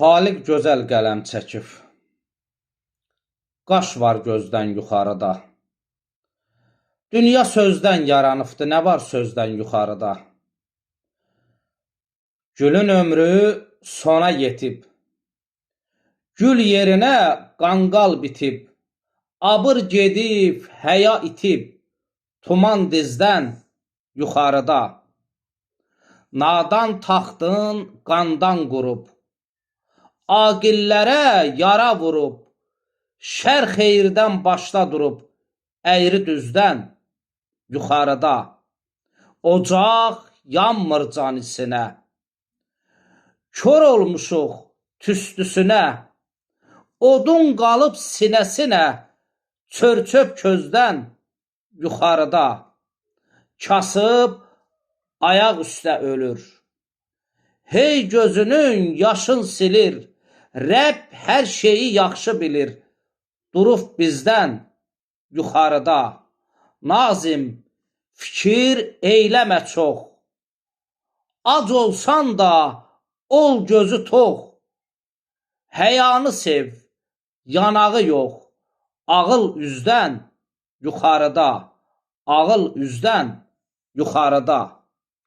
Xaliq gözəl qələm çəkib. Qaş var gözdən yuxarıda. Dünya sözdən yaranıbdı, nə var sözdən yuxarıda? Gülün ömrü sona yetib. Gül yerinə qanqal bitib. Abır gedib, həya itib. Tuman dizdən yuxarıda. Nadan taxtın qandan qurub. Aqillərə yara vurub. Şər xeyirdən başda durub. Əyri düzdən yuxarıda. Ocaq yanmır canisinə. Kör olmuşuq tüstüsünə. Odun qalıb sinəsinə. Çör-çöp közdən yuxarıda. Kasıb ayaq üstə ölür. Hey gözünün yaşın silir. Rəbb hər şeyi yaxşı bilir. Durub bizdən yuxarıda. Nazim, fikir eyləmə çox. Ac olsan da ol gözü tox. Həyanı sev, yanağı yox. Ağıl üzdən yuxarıda. Ağıl üzdən yuxarıda.